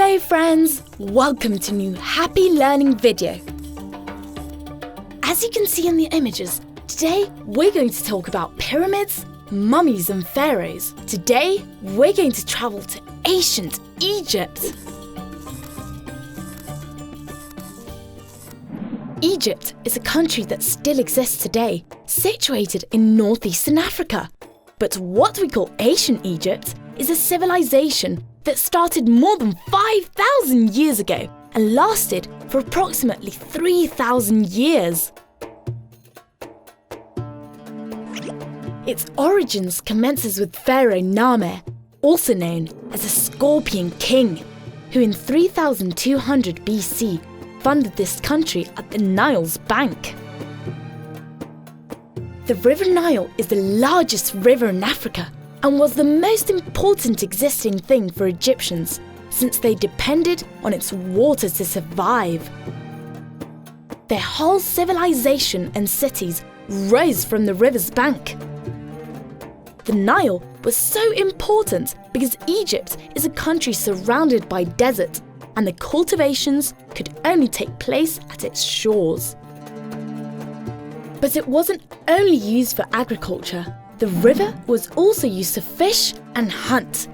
Hello friends, welcome to a new Happy Learning video. As you can see in the images, today we're going to talk about pyramids, mummies and pharaohs. Today we're going to travel to ancient Egypt. Egypt is a country that still exists today, situated in northeastern Africa. But what we call ancient Egypt is a civilization that started more than 5,000 years ago and lasted for approximately 3,000 years. Its origins commences with Pharaoh Narmer, also known as a Scorpion King, who in 3200 BC funded this country at the Nile's bank. The River Nile is the largest river in Africa and was the most important existing thing for Egyptians since they depended on its water to survive. Their whole civilization and cities rose from the river's bank. The Nile was so important because Egypt is a country surrounded by desert and the cultivations could only take place at its shores. But it wasn't only used for agriculture. The river was also used to fish and hunt.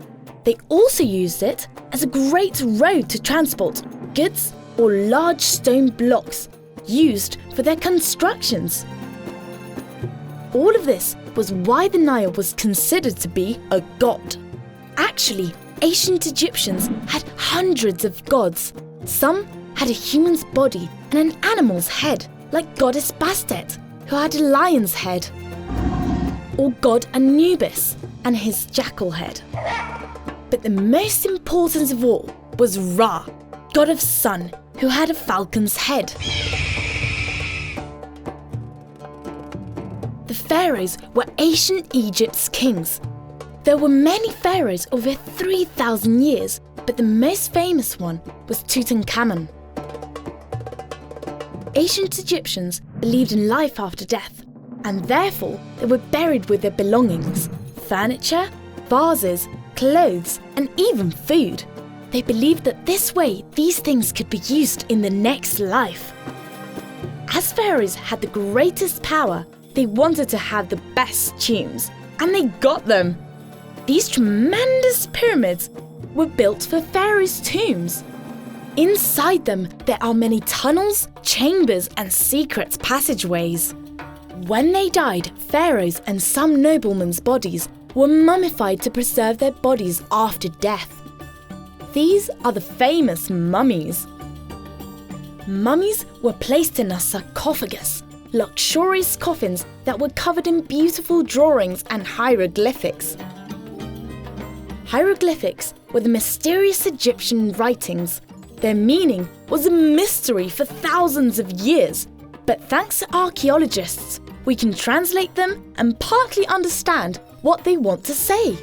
They also used it as a great road to transport goods or large stone blocks used for their constructions. All of this was why the Nile was considered to be a god. Actually, ancient Egyptians had hundreds of gods. Some had a human's body and an animal's head, like goddess Bastet, who had a lion's head, or god Anubis and his jackal head. But the most important of all was Ra, god of sun, who had a falcon's head. The pharaohs were ancient Egypt's kings. There were many pharaohs over 3,000 years, but the most famous one was Tutankhamun. Ancient Egyptians believed in life after death, and therefore they were buried with their belongings, furniture, vases, clothes, and even food. They believed that this way these things could be used in the next life. As pharaohs had the greatest power, they wanted to have the best tombs, and they got them. These tremendous pyramids were built for pharaohs' tombs. Inside them, there are many tunnels, chambers, and secret passageways. When they died, pharaohs and some noblemen's bodies were mummified to preserve their bodies after death. These are the famous mummies. Mummies were placed in a sarcophagus, luxurious coffins that were covered in beautiful drawings and hieroglyphics. Hieroglyphics were the mysterious Egyptian writings. Their meaning was a mystery for thousands of years, but thanks to archaeologists, we can translate them and partly understand what they want to say.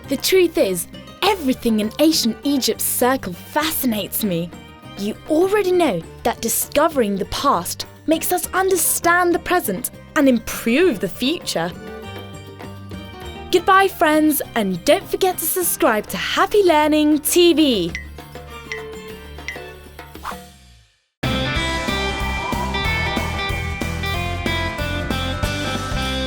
The truth is, everything in ancient Egypt's circle fascinates me. You already know that discovering the past makes us understand the present and improve the future. Goodbye friends, and don't forget to subscribe to Happy Learning TV.